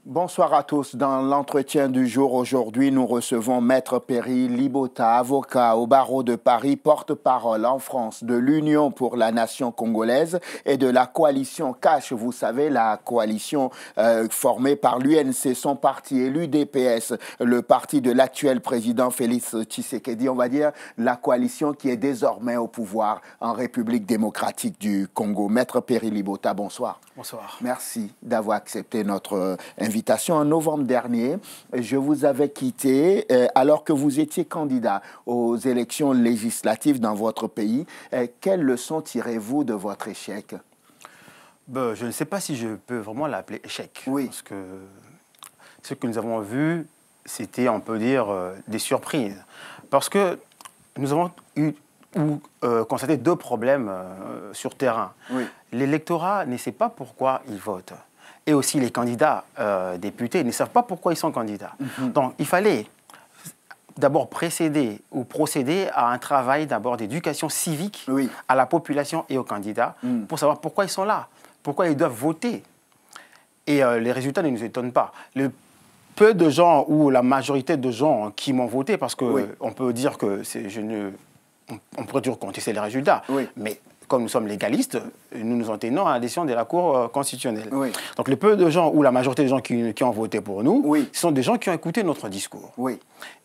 Bonsoir à tous. Dans l'entretien du jour, aujourd'hui, nous recevons Maître Perry Libota, avocat au barreau de Paris, porte-parole en France de l'Union pour la nation congolaise et de la coalition CACH. Vous savez, la coalition formée par l'UNC, son parti, et l'UDPS, le parti de l'actuel président Félix Tshisekedi, on va dire la coalition qui est désormais au pouvoir en République démocratique du Congo. Maître Perry Libota, bonsoir. Bonsoir. Merci d'avoir accepté notre invitation. En novembre dernier, je vous avais quitté alors que vous étiez candidat aux élections législatives dans votre pays. Quelles leçons tirez-vous de votre échec? Je ne sais pas si je peux vraiment l'appeler échec. Oui. Parce que ce que nous avons vu, c'était, on peut dire, des surprises. Parce que nous avons constaté deux problèmes sur terrain. Oui. L'électorat ne sait pas pourquoi il vote. Et aussi les candidats députés ne savent pas pourquoi ils sont candidats. Donc il fallait d'abord procéder à un travail d'abord d'éducation civique à la population et aux candidats pour savoir pourquoi ils sont là, pourquoi ils doivent voter. Et les résultats ne nous étonnent pas. Le peu de gens ou la majorité de gens qui m'ont voté, parce qu'on peut dire que on pourrait toujours contester les résultats, mais comme nous sommes légalistes, nous nous en tenons à la décision de la Cour constitutionnelle. Donc, le peu de gens ou la majorité des gens qui ont voté pour nous, ce sont des gens qui ont écouté notre discours.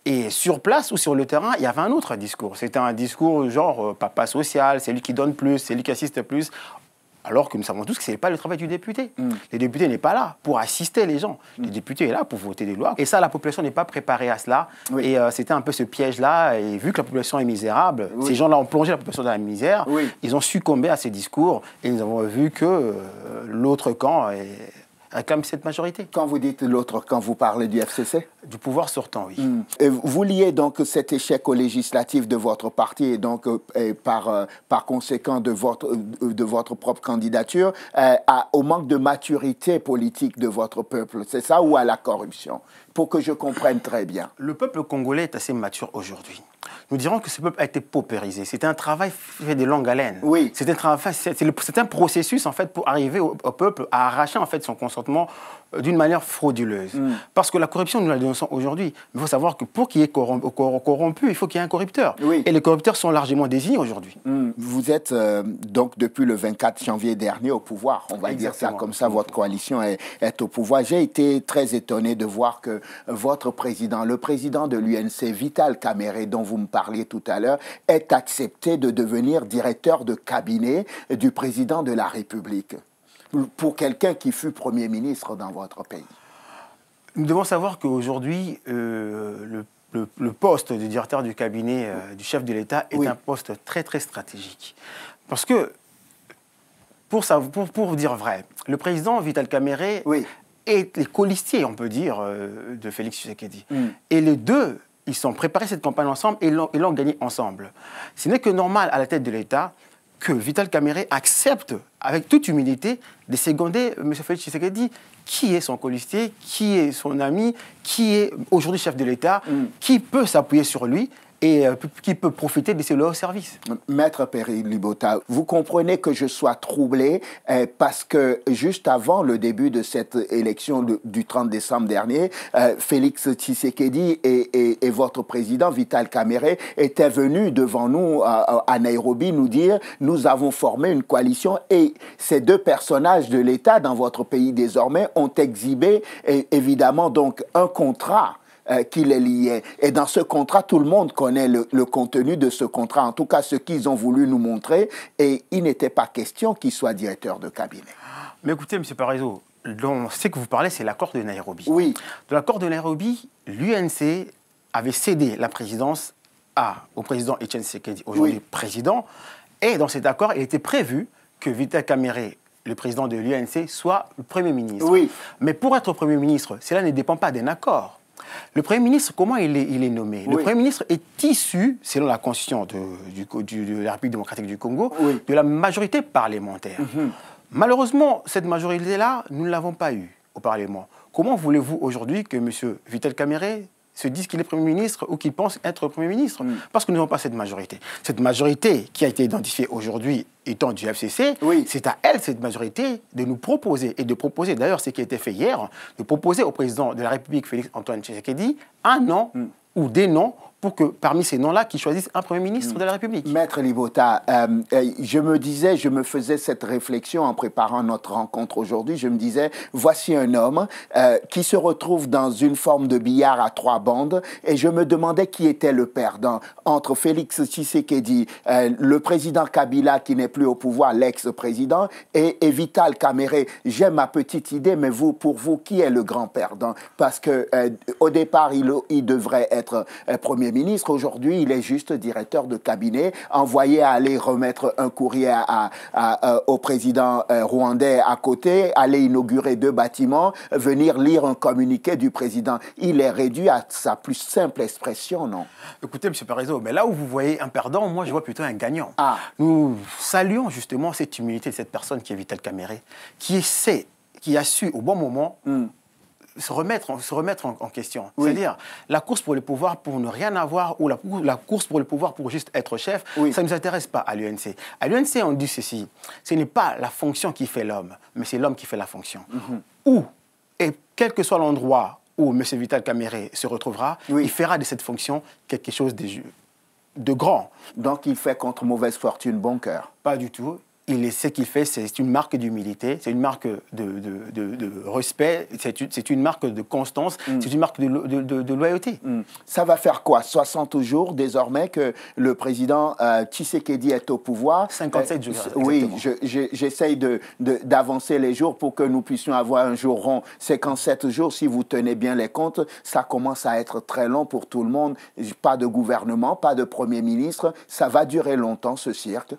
Et sur place ou sur le terrain, il y avait un autre discours. C'était un discours genre papa social, c'est lui qui donne plus, c'est lui qui assiste plus. Alors que nous savons tous que ce n'est pas le travail du député. Le député n'est pas là pour assister les gens. Le député est là pour voter des lois. Et ça, la population n'est pas préparée à cela. Et c'était un peu ce piège-là. Et vu que la population est misérable, ces gens-là ont plongé la population dans la misère. Ils ont succombé à ces discours. Et nous avons vu que l'autre camp réclame cette majorité. Quand vous dites l'autre camp, vous parlez du FCC? Du pouvoir sortant, oui. Et vous liez donc cet échec au législatif de votre parti et donc par conséquent de votre propre candidature au manque de maturité politique de votre peuple, c'est ça, ou à la corruption? Pour que je comprenne très bien. Le peuple congolais est assez mature aujourd'hui. Nous dirons que ce peuple a été paupérisé. C'était un travail fait de longue haleine. C'est un processus en fait pour arriver au peuple à arracher en fait son consentement d'une manière frauduleuse. Parce que la corruption, nous la dénonçons aujourd'hui. Mais il faut savoir que pour qu'il y ait corrompu, il faut qu'il y ait un corrupteur. Et les corrupteurs sont largement désignés aujourd'hui. Vous êtes donc depuis le 24 janvier dernier au pouvoir. On va dire ça comme ça, votre coalition est au pouvoir. J'ai été très étonné de voir que votre président, le président de l'UNC, Vital Kamerhe, dont vous me parliez tout à l'heure, est accepté de devenir directeur de cabinet du président de la République. Pour quelqu'un qui fut Premier ministre dans votre pays. Nous devons savoir qu'aujourd'hui, le poste de directeur du cabinet du chef de l'État est un poste très, très stratégique. Parce que, pour dire vrai, le président Vital Kamerhe est les colistiers, on peut dire, de Félix Tshisekedi. Et les deux, ils sont préparés cette campagne ensemble et l'ont gagnée ensemble. Ce n'est que normal à la tête de l'État que Vital Kamerhe accepte, avec toute humilité, de seconder M. Félix Tshisekedi, qui est son colistier, qui est son ami, qui est aujourd'hui chef de l'État, qui peut s'appuyer sur lui et qui peut profiter de ses lois au service. Maître Perry Libota, vous comprenez que je sois troublé parce que juste avant le début de cette élection du 30 décembre dernier, Félix Tshisekedi et votre président Vital Kamerhe étaient venus devant nous à Nairobi nous dire « Nous avons formé une coalition » et ces deux personnages de l'État dans votre pays désormais ont exhibé évidemment donc un contrat qui les liait. Et dans ce contrat, tout le monde connaît le contenu de ce contrat, en tout cas ce qu'ils ont voulu nous montrer, et il n'était pas question qu'il soit directeur de cabinet. Mais écoutez, M. Parizeau, ce que vous parlez, c'est l'accord de Nairobi. Oui. Dans l'accord de Nairobi, l'UNC avait cédé la présidence au président Etienne Tshisekedi, aujourd'hui président, et dans cet accord, il était prévu que Vital Kamerhe, le président de l'UNC, soit le Premier ministre. Mais pour être Premier ministre, cela ne dépend pas d'un accord. Le Premier ministre, comment il est nommé? Le Premier ministre est issu, selon la constitution de la République démocratique du Congo, de la majorité parlementaire. Malheureusement, cette majorité-là, nous ne l'avons pas eue au Parlement. Comment voulez-vous aujourd'hui que M. Vital Kamerhe se disent qu'il est Premier ministre ou qu'il pense être Premier ministre. Parce que nous n'avons pas cette majorité. Cette majorité qui a été identifiée aujourd'hui étant du FCC, c'est à elle, cette majorité, de nous proposer, et de proposer, d'ailleurs, ce qui a été fait hier, de proposer au président de la République, Félix Antoine Tshisekedi, un nom ou des noms pour que, parmi ces noms-là, qu'ils choisissent un Premier ministre de la République. Maître Libota, je me faisais cette réflexion en préparant notre rencontre aujourd'hui. Je me disais, voici un homme qui se retrouve dans une forme de billard à 3 bandes, et je me demandais qui était le perdant entre Félix Tshisekedi, le président Kabila qui n'est plus au pouvoir, l'ex-président, et Vital Kamerhe. J'ai ma petite idée, mais pour vous, qui est le grand perdant? Parce que au départ, il devrait être Premier ministre. Aujourd'hui, il est juste directeur de cabinet, envoyé à aller remettre un courrier au président rwandais à côté, aller inaugurer 2 bâtiments, venir lire un communiqué du président. Il est réduit à sa plus simple expression, non? Écoutez, M. Parizeau, mais là où vous voyez un perdant, moi, je vois plutôt un gagnant. Nous saluons justement cette humilité de cette personne qui est Vital Kamerhe, qui a su, au bon moment, se remettre en question. C'est-à-dire, la course pour le pouvoir pour ne rien avoir ou la course pour le pouvoir pour juste être chef, ça ne nous intéresse pas à l'UNC. À l'UNC, on dit ceci, ce n'est pas la fonction qui fait l'homme, mais c'est l'homme qui fait la fonction. Et quel que soit l'endroit où M. Vital Kamerhe se retrouvera, il fera de cette fonction quelque chose de grand. Donc il fait contre mauvaise fortune bon cœur? Pas du tout. Ce qu'il fait, c'est une marque d'humilité, c'est une marque de respect, c'est une marque de constance, c'est une marque de loyauté. Ça va faire quoi? 60 jours désormais que le président Tshisekedi est au pouvoir? 57 jours. Oui, j'essaye d'avancer les jours pour que nous puissions avoir un jour rond. 57 jours, si vous tenez bien les comptes, ça commence à être très long pour tout le monde. Pas de gouvernement, pas de Premier ministre. Ça va durer longtemps, ce cirque?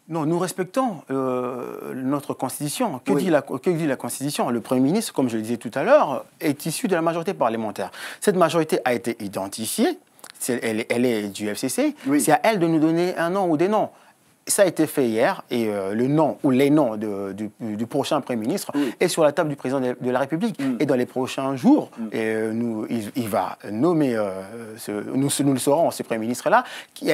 Non, nous respectons notre Constitution. Que dit la Constitution? Le Premier ministre, comme je le disais tout à l'heure, est issu de la majorité parlementaire. Cette majorité a été identifiée, elle est du FCC, c'est à elle de nous donner un nom ou des noms. Ça a été fait hier, et le nom ou les noms du prochain Premier ministre est sur la table du président de la République. Et dans les prochains jours, il va nommer, nous le saurons, ce Premier ministre-là,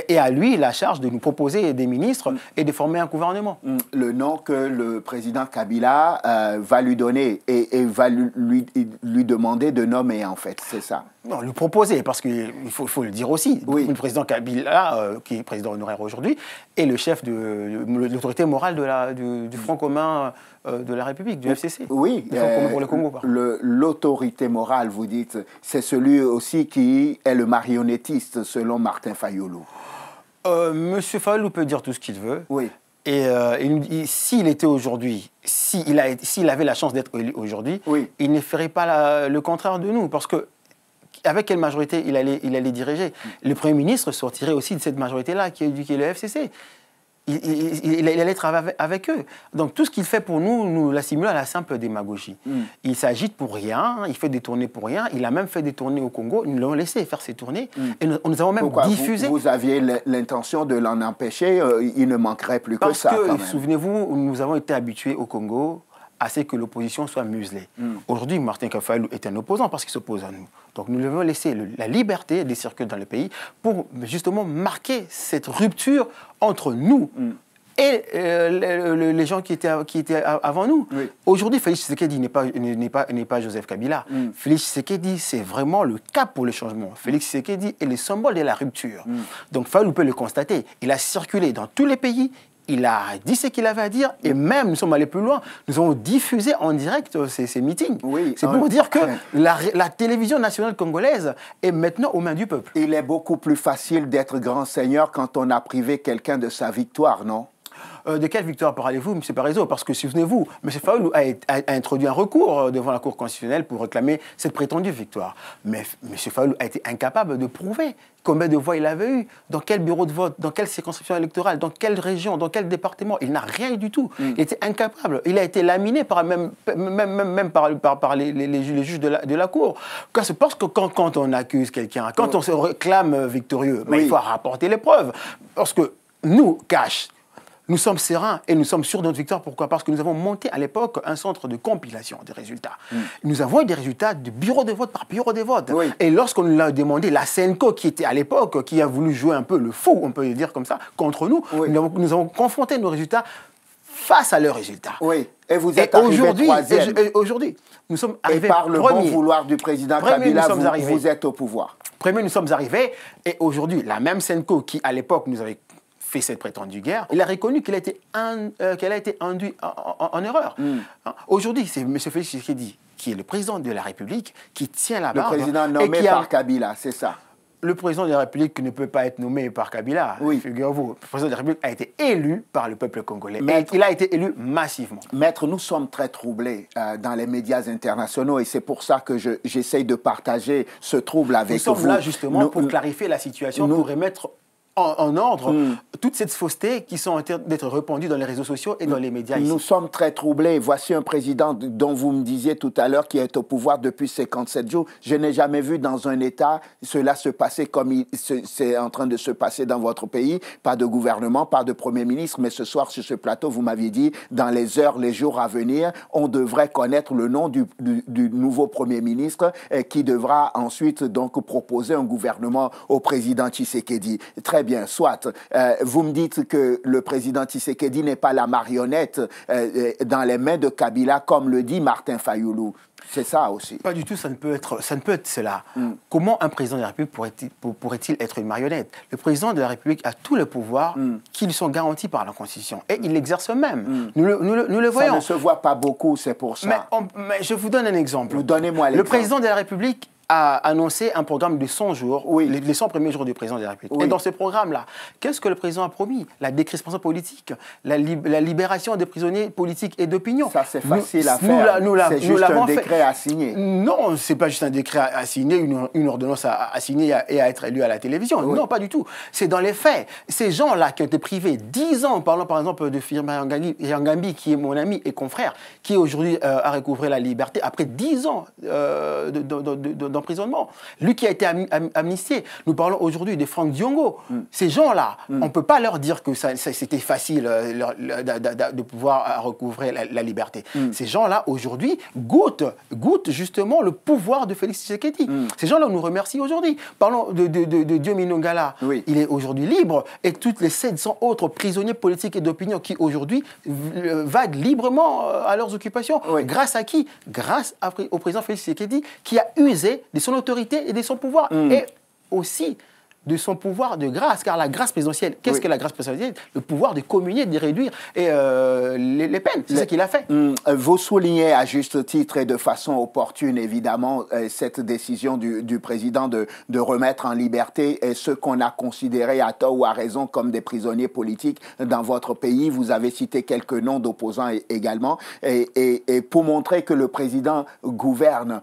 et à lui la charge de nous proposer des ministres et de former un gouvernement. Le nom que le président Kabila va lui donner et va lui demander de nommer, en fait, c'est ça? Non, lui proposer, parce qu'il faut le dire aussi. Le président Kabila, qui est président honoraire aujourd'hui, est le chef de l'autorité morale du Front commun de la République, du FCC. Oui, du Front commun pour le Congo. L'autorité morale, vous dites, c'est celui aussi qui est le marionnettiste, selon Martin Fayulu. Monsieur Fayulu peut dire tout ce qu'il veut. Oui. Et s'il était aujourd'hui, s'il avait la chance d'être élu aujourd'hui, il ne ferait pas le contraire de nous, parce que avec quelle majorité il allait diriger? Le Premier ministre sortirait aussi de cette majorité-là, qui est le FCC. Il allait travailler avec eux. Donc tout ce qu'il fait pour nous, nous l'assimilons à la simple démagogie. Il s'agite pour rien, il fait des tournées pour rien. Il a même fait des tournées au Congo. Nous l'avons laissé faire ses tournées. Et nous avons même diffusé. Vous aviez l'intention de l'en empêcher, il ne manquerait plus que ça. Parce que, souvenez-vous, nous avons été habitués au Congo à ce que l'opposition soit muselée. Aujourd'hui, Martin Fayulu est un opposant parce qu'il s'oppose à nous. Donc nous devons laisser la liberté des circuits dans le pays pour justement marquer cette rupture entre nous et les gens qui étaient avant nous. Aujourd'hui, Félix Tshisekedi n'est pas Joseph Kabila. Félix Tshisekedi, c'est vraiment le cap pour le changement. Félix Tshisekedi est le symbole de la rupture. Donc Fayulu peut le constater. Il a circulé dans tous les pays. Il a dit ce qu'il avait à dire, et même, nous sommes allés plus loin, nous avons diffusé en direct ces meetings. C'est pour dire que la télévision nationale congolaise est maintenant aux mains du peuple. Il est beaucoup plus facile d'être grand seigneur quand on a privé quelqu'un de sa victoire, non? De quelle victoire parlez-vous, M. Parizeau? Parce que, souvenez-vous, M. Fayulu a introduit un recours devant la Cour constitutionnelle pour réclamer cette prétendue victoire. Mais M. Fayulu a été incapable de prouver combien de voix il avait eu, dans quel bureau de vote, dans quelle circonscription électorale, dans quelle région, dans quel département. Il n'a rien eu du tout. Il était incapable. Il a été laminé même par les juges de la Cour. Parce que quand on accuse quelqu'un, quand on se réclame victorieux, il faut rapporter les preuves. Parce que nous, cash, nous sommes sereins et nous sommes sûrs de notre victoire. Pourquoi? Parce que nous avons monté à l'époque un centre de compilation des résultats. Nous avons eu des résultats de bureau de vote par bureau de vote. Oui. Et lorsqu'on nous l'a demandé, la Senco, qui était à l'époque, qui a voulu jouer un peu le fou, on peut le dire comme ça, contre nous, Oui. nous avons confronté nos résultats face à leurs résultats. Oui, et vous êtes arrivé troisième. Aujourd'hui, nous sommes Et arrivés par le bon premiers. vouloir du président Premier, Kabila, nous sommes arrivés. vous êtes au pouvoir. Premier, nous sommes arrivés, et aujourd'hui, la même Senco qui, à l'époque, nous avait fait cette prétendue guerre, il a reconnu qu'elle a été induite en erreur. Hein? Aujourd'hui, c'est M. Félix Tshisekedi, qui est le président de la République, qui tient la barre. Le président nommé par Kabila, c'est ça. Le président de la République ne peut pas être nommé par Kabila. Oui. Figurez-vous, le président de la République a été élu par le peuple congolais. Maître, il a été élu massivement. Maître, nous sommes très troublés dans les médias internationaux et c'est pour ça que j'essaye de partager ce trouble avec vous. Nous sommes là justement pour clarifier la situation, pour remettre en ordre toutes ces faussetés qui sont en train d'être répandues dans les réseaux sociaux et dans les médias ici. Nous sommes très troublés. Voici un président dont vous me disiez tout à l'heure qui est au pouvoir depuis 57 jours. Je n'ai jamais vu dans un État cela se passer comme c'est en train de se passer dans votre pays. Pas de gouvernement, pas de Premier ministre, mais ce soir sur ce plateau, vous m'aviez dit, dans les heures, les jours à venir, on devrait connaître le nom du nouveau Premier ministre qui devra ensuite donc proposer un gouvernement au président Tshisekedi. Très bien, soit. Vous me dites que le président Tshisekedi n'est pas la marionnette dans les mains de Kabila, comme le dit Martin Fayoulou. C'est ça aussi. Pas du tout, ça ne peut être cela. Comment un président de la République pourrait-il être une marionnette? Le président de la République a tous les pouvoirs qui lui sont garantis par la Constitution. Et il l'exerce même. Nous le voyons. Ça ne se voit pas beaucoup, c'est pour ça. Mais je vous donne un exemple. Donnez-moi l'exemple. Le président de la République a annoncé un programme de 100 jours, les 100 premiers jours du président de la République. Et dans ce programme-là, qu'est-ce que le président a promis? La décrispation politique, la libération des prisonniers politiques et d'opinion. Ça, c'est facile à faire. C'est juste un décret à signer. Non, ce n'est pas juste un décret à signer, une ordonnance à signer et à être élu à la télévision. Non, pas du tout. C'est dans les faits. Ces gens-là qui ont été privés 10 ans, parlant par exemple de Firmin Yangambi, qui est mon ami et confrère, qui aujourd'hui a recouvré la liberté après 10 ans d'emprisonnement. Lui qui a été amnistié. Nous parlons aujourd'hui de Franck Diongo. Ces gens-là, on ne peut pas leur dire que c'était facile de pouvoir recouvrer la liberté. Ces gens-là, aujourd'hui, goûtent justement le pouvoir de Félix Tshisekedi. Ces gens-là, on nous remercie aujourd'hui. Parlons de Diomino Ngala. Il est aujourd'hui libre. Et toutes les 700 autres prisonniers politiques et d'opinion qui, aujourd'hui, vaguent librement à leurs occupations. Grâce à qui? Grâce au président Félix Tshisekedi, qui a usé de son autorité et de son pouvoir. Et aussi de son pouvoir de grâce, car la grâce présidentielle, qu'est-ce que la grâce présidentielle? Le pouvoir de communier, de réduire les peines, c'est ce qu'il a fait. Vous soulignez à juste titre et de façon opportune, évidemment, cette décision du président de remettre en liberté ceux qu'on a considérés à tort ou à raison comme des prisonniers politiques dans votre pays. Vous avez cité quelques noms d'opposants également. Et pour montrer que le président gouverne,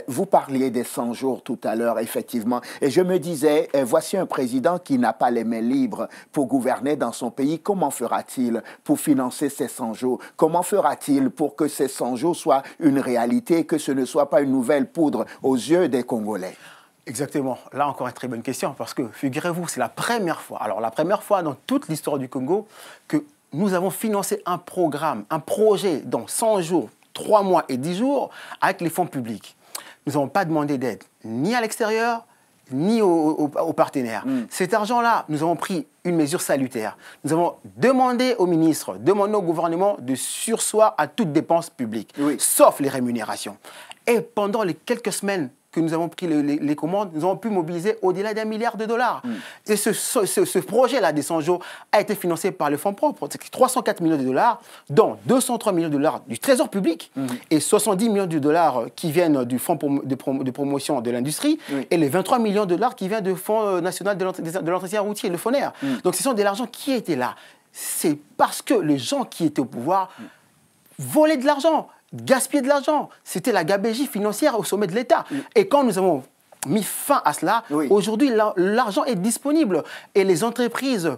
vous parliez des 100 jours tout à l'heure, effectivement. Et je me disais, voici un président qui n'a pas les mains libres pour gouverner dans son pays. Comment fera-t-il pour financer ces 100 jours? Comment fera-t-il pour que ces 100 jours soient une réalité, que ce ne soit pas une nouvelle poudre aux yeux des Congolais? Exactement. Là encore, une très bonne question, parce que, figurez-vous, c'est la première fois, alors la première fois dans toute l'histoire du Congo, que nous avons financé un programme, un projet dans 100 jours, 3 mois et 10 jours avec les fonds publics. Nous n'avons pas demandé d'aide ni à l'extérieur, ni aux partenaires. Cet argent-là, nous avons pris une mesure salutaire. Nous avons demandé au ministre, demandé au gouvernement de surseoir à toute dépense publique, sauf les rémunérations. Et pendant les quelques semaines que nous avons pris les commandes, nous avons pu mobiliser au-delà d'1 milliard de dollars. Et ce projet-là des 100 jours a été financé par le fonds propre. C'est 304 millions de dollars, dont 203 millions de dollars du trésor public et 70 millions de dollars qui viennent du fonds de promotion de l'industrie et les 23 millions de dollars qui viennent du Fonds national de l'entretien routier, le FONER. Donc ce sont de l'argent qui était là. C'est parce que les gens qui étaient au pouvoir volaient de l'argent, gaspiller de l'argent. C'était la gabegie financière au sommet de l'État. Et quand nous avons mis fin à cela, aujourd'hui, l'argent est disponible. Et les entreprises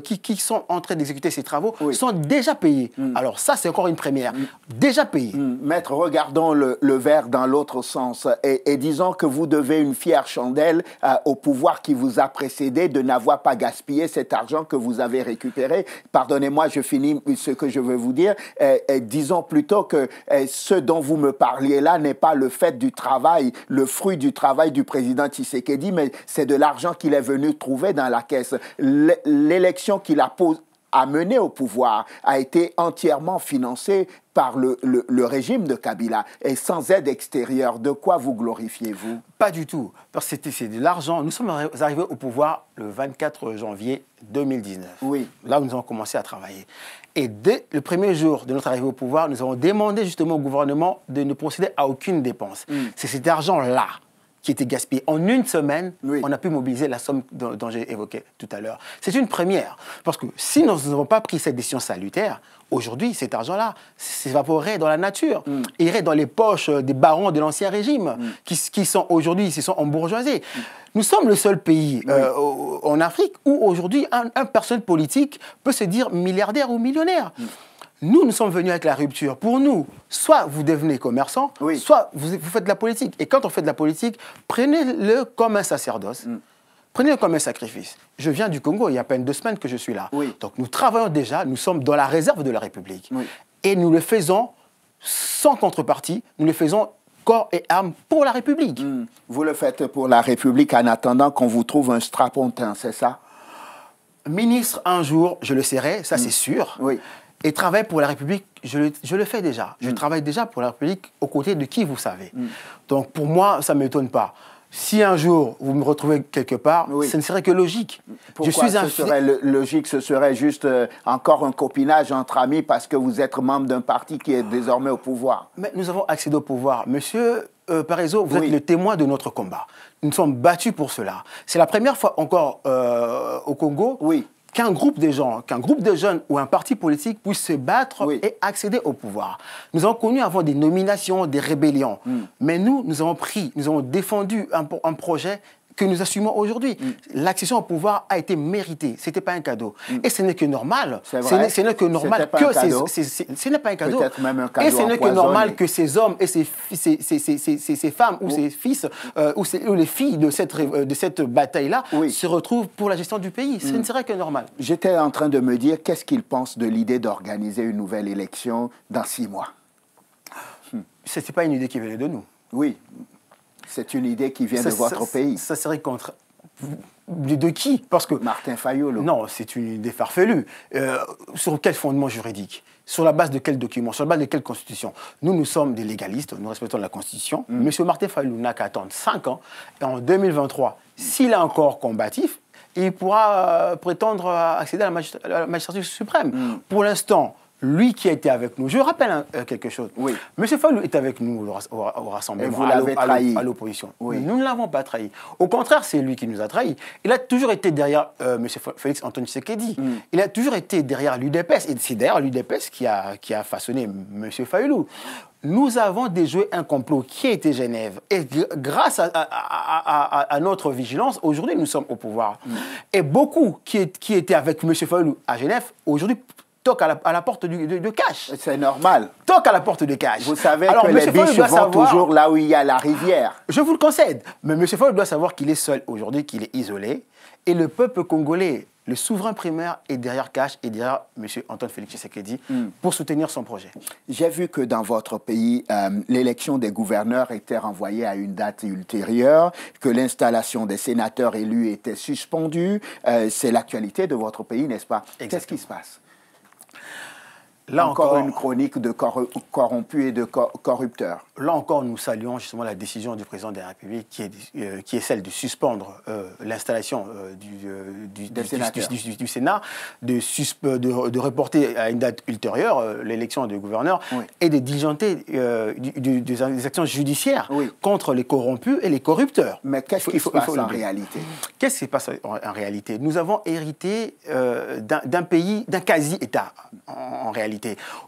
qui sont en train d'exécuter ces travaux sont déjà payés. Alors ça, c'est encore une première. Déjà payés. Maître, regardons le verre dans l'autre sens et disons que vous devez une fière chandelle au pouvoir qui vous a précédé de n'avoir pas gaspillé cet argent que vous avez récupéré. Pardonnez-moi, je finis ce que je veux vous dire. Disons plutôt que ce dont vous me parliez là n'est pas le fait du travail, le fruit du travail du président Tshisekedi, mais c'est de l'argent qu'il est venu trouver dans la caisse. L'élection qu'il a menée au pouvoir a été entièrement financée par le régime de Kabila et sans aide extérieure. De quoi vous glorifiez-vous? Pas du tout. Parce que c'est de l'argent. Nous sommes arrivés au pouvoir le 24 janvier 2019. Oui. Là où nous avons commencé à travailler. Et dès le premier jour de notre arrivée au pouvoir, nous avons demandé justement au gouvernement de ne procéder à aucune dépense. C'est cet argent-là qui était gaspillé. En une semaine, on a pu mobiliser la somme dont j'ai évoqué tout à l'heure. C'est une première. Parce que si nous n'avons pas pris cette décision salutaire, aujourd'hui, cet argent-là s'évaporerait dans la nature, irait dans les poches des barons de l'Ancien Régime, qui sont aujourd'hui, se sont embourgeoisés. Nous sommes le seul pays en Afrique où aujourd'hui, un personne politique peut se dire milliardaire ou millionnaire. Nous sommes venus avec la rupture. Pour nous, soit vous devenez commerçant, soit vous faites de la politique. Et quand on fait de la politique, prenez-le comme un sacerdoce. Prenez-le comme un sacrifice. Je viens du Congo, il y a à peine 2 semaines que je suis là. Donc nous travaillons déjà, nous sommes dans la réserve de la République. Et nous le faisons sans contrepartie, nous le faisons corps et âme pour la République. Vous le faites pour la République en attendant qu'on vous trouve un strapontin, c'est ça? Ministre, un jour, je le serai, ça c'est sûr. Et travailler pour la République, je le fais déjà. Je travaille déjà pour la République aux côtés de qui vous savez. Donc pour moi, ça ne m'étonne pas. Si un jour vous me retrouvez quelque part, ce ne serait que logique. Pourquoi ce serait logique? Ce serait juste encore un copinage entre amis parce que vous êtes membre d'un parti qui est désormais au pouvoir. Mais nous avons accédé au pouvoir. Monsieur Parisot, vous êtes le témoin de notre combat. Nous nous sommes battus pour cela. C'est la première fois encore au Congo qu'un groupe de gens, qu'un groupe de jeunes ou un parti politique puisse se battre et accéder au pouvoir. Nous avons connu avant des nominations, des rébellions. Mais nous avons défendu un projet que nous assumons aujourd'hui. L'accession au pouvoir a été méritée. Ce n'était pas un cadeau. Et ce n'est que normal. Ce n'est que normal que ce n'est pas un cadeau. Peut-être même un cadeau. Et ce n'est que normal que ces hommes et ces femmes ou ces fils ou les filles de cette bataille-là se retrouvent pour la gestion du pays. Ce ne serait que normal. J'étais en train de me dire, qu'est-ce qu'ils pensent de l'idée d'organiser une nouvelle élection dans 6 mois? Ce n'était pas une idée qui venait de nous. Oui. C'est une idée qui vient de votre pays. Ça serait contre... De qui? Parce que... Martin Fayulu. Non, c'est une idée farfelue. Sur quel fondement juridique? Sur la base de quel document? Sur la base de quelle constitution? Nous sommes des légalistes, nous respectons la constitution. Monsieur Martin Fayulu n'a qu'à attendre 5 ans. Et en 2023, s'il est encore combatif, il pourra prétendre accéder à la magistrature suprême. Pour l'instant... Lui qui a été avec nous, je rappelle quelque chose. M. Fayulu est avec nous au rassemblement, et vous l'avez trahi. À l'opposition. Nous ne l'avons pas trahi. Au contraire, c'est lui qui nous a trahis. Il a toujours été derrière M. Félix Antoine Tshisekedi. Il a toujours été derrière l'UDPS. Et c'est d'ailleurs l'UDPS qui a façonné M. Fayulu. Nous avons déjoué un complot qui était Genève. Et grâce à notre vigilance, aujourd'hui, nous sommes au pouvoir. Et beaucoup qui étaient avec M. Fayulu à Genève, aujourd'hui, toque à la porte de cash. C'est normal. Toque à la porte de cash. Vous savez que les biches vont toujours là où il y a la rivière. Je vous le concède. Mais M. Fayulu doit savoir qu'il est seul aujourd'hui, qu'il est isolé. Et le peuple congolais, le souverain primaire, est derrière cash et derrière M. Antoine Félix Tshisekedi pour soutenir son projet. J'ai vu que dans votre pays, l'élection des gouverneurs était renvoyée à une date ultérieure, que l'installation des sénateurs élus était suspendue. C'est l'actualité de votre pays, n'est-ce pas? Qu'est-ce qui se passe? Là encore une chronique de corrompus et de corrupteurs. Là encore, nous saluons justement la décision du président de la République qui est celle de suspendre l'installation du Sénat, de reporter à une date ultérieure l'élection des gouverneurs et de diligenter des actions judiciaires contre les corrompus et les corrupteurs. Mais qu'est-ce qui se passe en réalité? Qu'est-ce qui se passe en réalité? Nous avons hérité d'un pays, d'un quasi-État en réalité,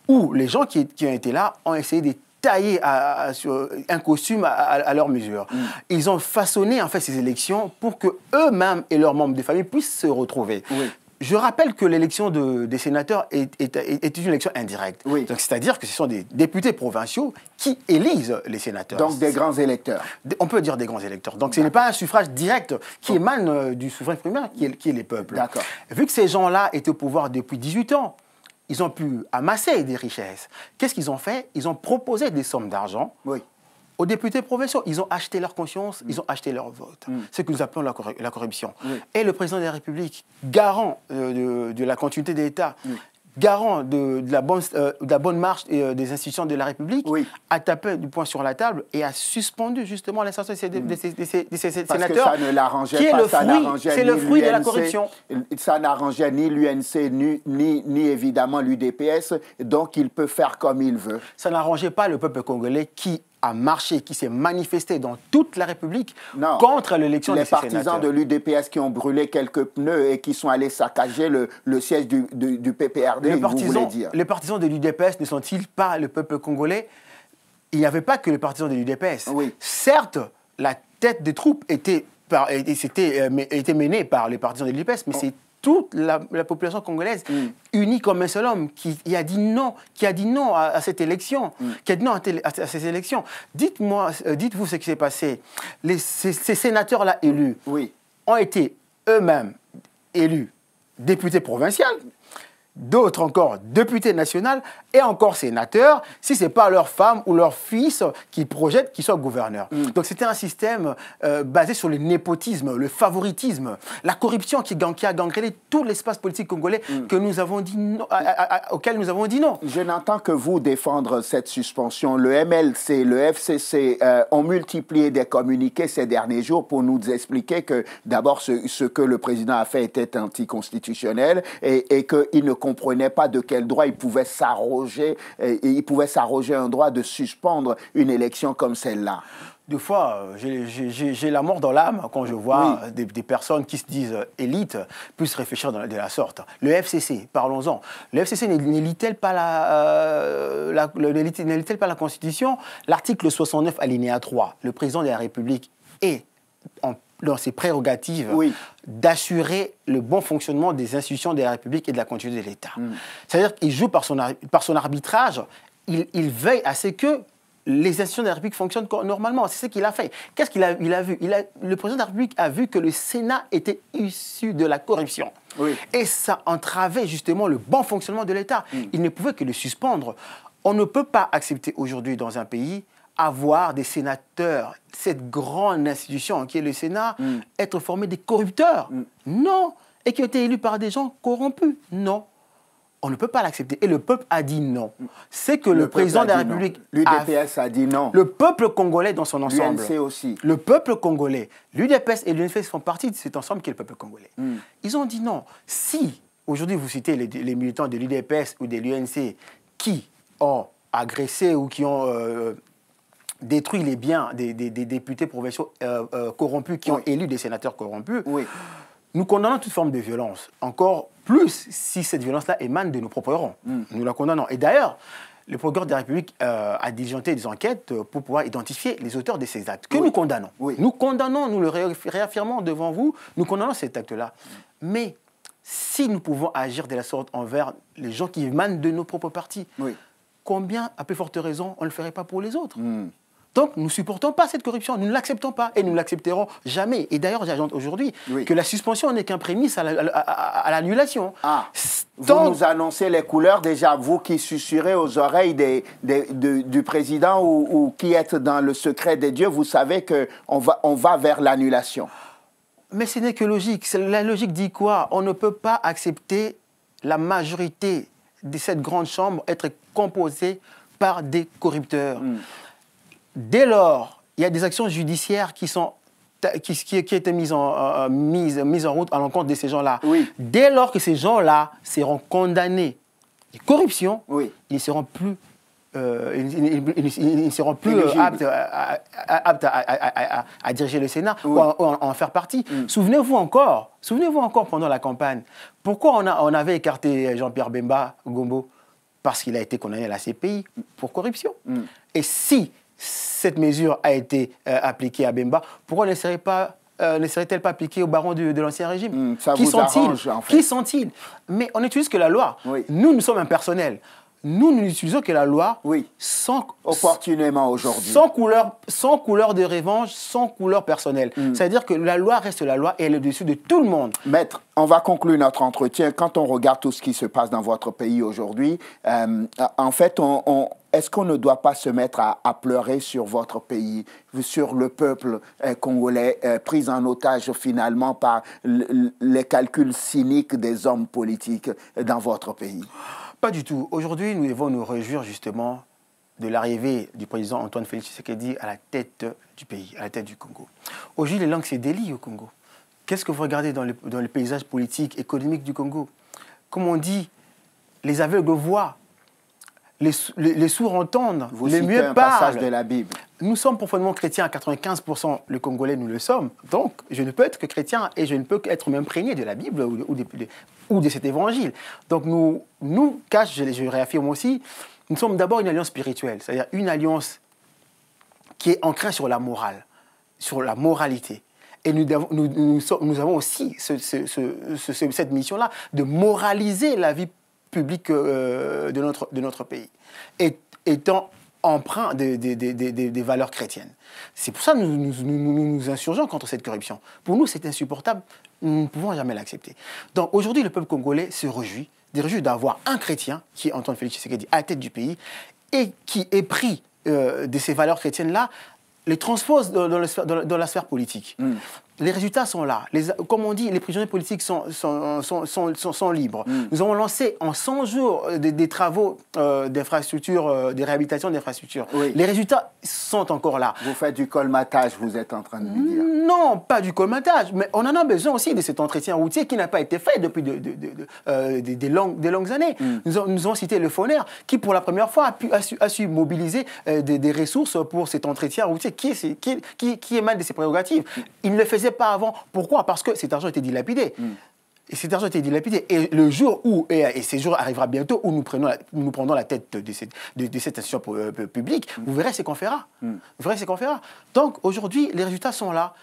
où les gens qui ont été là ont essayé de tailler un costume à leur mesure. Ils ont façonné en fait ces élections pour que eux-mêmes et leurs membres de famille puissent se retrouver. Je rappelle que l'élection des sénateurs est une élection indirecte. Oui. Donc, c'est-à-dire que ce sont des députés provinciaux qui élisent les sénateurs. Donc des grands électeurs. On peut dire des grands électeurs. Donc ce n'est pas un suffrage direct qui émane du suffrage primaire qui est les peuples. D'accord. Vu que ces gens-là étaient au pouvoir depuis 18 ans, ils ont pu amasser des richesses. Qu'est-ce qu'ils ont fait? Ils ont proposé des sommes d'argent. Oui. Aux députés provinciaux, ils ont acheté leur conscience, ils ont acheté leur vote. Ce que nous appelons la corruption. Et le président de la République, garant de la continuité de l'État, garant de la bonne marche des institutions de la République, a tapé du poing sur la table et a suspendu justement l'instance de ces sénateurs. Parce que ça ne l'arrangeait pas, ça n'arrangeait c'est le fruit de la corruption. Ça n'arrangeait ni l'UNC, ni évidemment l'UDPS, donc il peut faire comme il veut. Ça n'arrangeait pas le peuple congolais qui a marché, qui s'est manifesté dans toute la République contre l'élection des sénateurs. Les partisans de l'UDPS qui ont brûlé quelques pneus et qui sont allés saccager le siège du PPRD, vous voulez dire. Les partisans de l'UDPS ne sont-ils pas le peuple congolais? Il n'y avait pas que les partisans de l'UDPS. Oui. Certes, la tête des troupes était menée par les partisans de l'UDPS, mais c'est toute la population congolaise unie comme un seul homme qui a dit non à cette élection, qui a dit non à ces élections. Dites-vous ce qui s'est passé. Ces sénateurs-là élus ont été eux-mêmes élus députés provinciaux, d'autres encore députés nationaux et encore sénateurs, si ce n'est pas leur femme ou leur fils qui projettent qu'ils soient gouverneurs. Donc c'était un système basé sur le népotisme, le favoritisme, la corruption qui a gangréné tout l'espace politique congolais que nous avons dit non, auquel nous avons dit non. Je n'entends que vous défendre cette suspension. Le MLC, le FCC ont multiplié des communiqués ces derniers jours pour nous expliquer que d'abord ce que le président a fait était anticonstitutionnel et qu'il ne comprenait pas de quel droit il pouvait s'arroger un droit de suspendre une élection comme celle-là. Des fois, j'ai la mort dans l'âme quand je vois des personnes qui se disent élites puissent réfléchir de la sorte. Le FCC, parlons-en. Le FCC n'élit-elle pas la Constitution? L'article 69, alinéa 3, le président de la République est dans ses prérogatives d'assurer le bon fonctionnement des institutions de la République et de la continuité de l'État. C'est-à-dire qu'il joue par son arbitrage, il veille à ce que les institutions de la République fonctionnent normalement. C'est ce qu'il a fait. Qu'est-ce qu'il a vu? Le président de la République a vu que le Sénat était issu de la corruption. Et ça entravait justement le bon fonctionnement de l'État. Il ne pouvait que le suspendre. On ne peut pas accepter aujourd'hui dans un pays avoir des sénateurs, cette grande institution qui est le Sénat, être formé des corrupteurs. Non. Et qui ont été élus par des gens corrompus. Non. On ne peut pas l'accepter. Et le peuple a dit non. C'est que le président de la République... L'UDPS a dit non. Le peuple congolais dans son ensemble. L'UNC aussi. Le peuple congolais. L'UDPS et l'UNC font partie de cet ensemble qui est le peuple congolais. Ils ont dit non. Si, aujourd'hui, vous citez les militants de l'UDPS ou de l'UNC qui ont agressé ou qui ont... détruit les biens des députés provinciaux corrompus qui ont élu des sénateurs corrompus, nous condamnons toute forme de violence. Encore plus si cette violence-là émane de nos propres rangs. Nous la condamnons. Et d'ailleurs, le procureur de la République a diligenté des enquêtes pour pouvoir identifier les auteurs de ces actes que nous condamnons. Nous condamnons, nous le réaffirmons devant vous, nous condamnons cet acte-là. Mais si nous pouvons agir de la sorte envers les gens qui émanent de nos propres partis, combien, à plus forte raison, on ne le ferait pas pour les autres? Donc, nous ne supportons pas cette corruption, nous ne l'acceptons pas et nous ne l'accepterons jamais. Et d'ailleurs, j'ajoute aujourd'hui que la suspension n'est qu'un prémisse à l'annulation. Vous nous annoncez les couleurs déjà, vous qui susurrez aux oreilles du président ou qui êtes dans le secret des dieux, vous savez qu'on va vers l'annulation. Mais ce n'est que logique. La logique dit quoi? On ne peut pas accepter la majorité de cette grande chambre être composée par des corrupteurs. Dès lors, il y a des actions judiciaires qui étaient mises en route à l'encontre de ces gens-là. Dès lors que ces gens-là seront condamnés de corruption, ils ne seront plus, aptes à diriger le Sénat ou à en faire partie. Souvenez-vous encore pendant la campagne, pourquoi on avait écarté Jean-Pierre Bemba Gombo? Parce qu'il a été condamné à la CPI pour corruption. Et si cette mesure a été appliquée à Bemba, pourquoi on n'essaierait pas ne serait-elle pas appliquée aux barons de l'ancien régime? Ça Qui vous arrange, sont-ils? en fait. Qui sont-ils? Mais on n'utilise que la loi. Oui. Nous sommes impersonnels. Nous n'utilisons que la loi Oui. sans, Opportunément aujourd'hui. sans couleur de revanche, sans couleur personnelle. C'est-à-dire que la loi reste la loi et elle est au-dessus de tout le monde. Maître, on va conclure notre entretien. Quand on regarde tout ce qui se passe dans votre pays aujourd'hui, en fait, est-ce qu'on ne doit pas se mettre à pleurer sur votre pays, sur le peuple congolais, pris en otage finalement par les calculs cyniques des hommes politiques dans votre pays? Pas du tout. Aujourd'hui, nous devons nous réjouir justement de l'arrivée du président Antoine Félix Tshisekedi à la tête du pays, à la tête du Congo. Aujourd'hui, les langues se délient au Congo. Qu'est-ce que vous regardez dans le paysage politique, économique du Congo? Comme on dit, les aveugles voient, les sourds entendent, Vous les citez muets un parlent. passage de la Bible. Nous sommes profondément chrétiens à 95%, le Congolais, nous le sommes. Donc, je ne peux être que chrétien et je ne peux qu'être imprégné de la Bible ou de cet évangile. Donc, nous Cash, je réaffirme aussi, nous sommes d'abord une alliance spirituelle, c'est-à-dire une alliance qui est ancrée sur la morale, sur la moralité. Et nous avons aussi cette mission-là de moraliser la vie public de notre pays, étant emprunt des valeurs chrétiennes. C'est pour ça que nous insurgeons contre cette corruption. Pour nous, c'est insupportable. Nous ne pouvons jamais l'accepter. Donc aujourd'hui, le peuple congolais se réjouit d'avoir un chrétien, qui est Antoine Félix Tshisekedi, à la tête du pays, et qui est pris de ces valeurs chrétiennes-là, les transpose dans la sphère politique. Les résultats sont là. Comme on dit, les prisonniers politiques sont libres. Nous avons lancé en 100 jours des travaux d'infrastructures, des réhabilitations d'infrastructures. Oui. Les résultats sont encore là. Vous faites du colmatage, vous êtes en train de me dire. Non, pas du colmatage, mais on en a besoin aussi de cet entretien routier qui n'a pas été fait depuis des longues années. Nous avons cité le FONER qui, pour la première fois, a su mobiliser des ressources pour cet entretien routier qui émane de ses prérogatives. Il ne le faisait pas avant. Pourquoi? Parce que cet argent était dilapidé. Et cet argent était dilapidé. Et le jour où, et ce jour arrivera bientôt, où nous prendrons la tête de cette institution publique, vous verrez ce qu'on fera. Vous verrez ce qu'on fera. Donc aujourd'hui, les résultats sont là.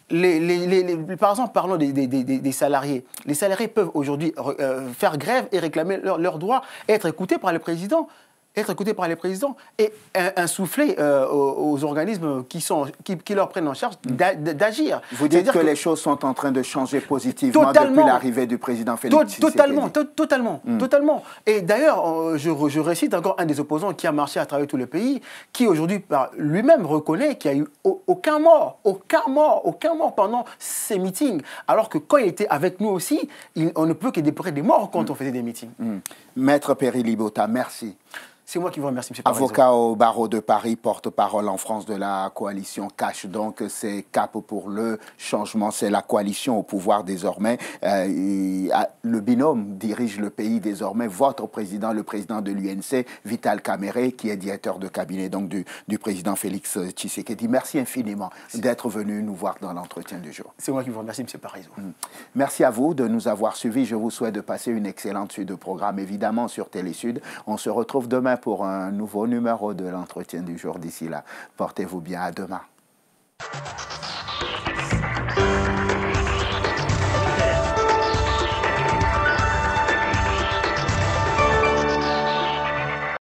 Par exemple, parlons des salariés. Les salariés peuvent aujourd'hui faire grève et réclamer leurs droits et être écoutés par le président. Et insuffler aux organismes qui leur prennent en charge d'agir. Vous dites que les choses sont en train de changer positivement depuis l'arrivée du président Félix Tshisekedi. Totalement. Et d'ailleurs, je récite encore un des opposants qui a marché à travers tout le pays, qui aujourd'hui lui-même reconnaît qu'il n'y a eu aucun mort pendant ces meetings. Alors que quand il était avec nous aussi, on ne peut que déplorer des morts quand on faisait des meetings. Maître Perry Libota, merci. C'est moi qui vous remercie, M. Avocat au barreau de Paris, porte-parole en France de la coalition Cash. Donc, c'est Cap pour le changement. C'est la coalition au pouvoir désormais. Le binôme dirige le pays désormais. Votre président, le président de l'UNC, Vital Kamerhe, qui est directeur de cabinet donc, du président Félix Tshisekedi. Merci infiniment d'être venu nous voir dans l'entretien du jour. C'est moi qui vous remercie, M. Parizeau. Merci à vous de nous avoir suivis. Je vous souhaite de passer une excellente suite de programmes, évidemment, sur Télésud. On se retrouve demain pour un nouveau numéro de l'entretien du jour. D'ici là, portez-vous bien. À demain.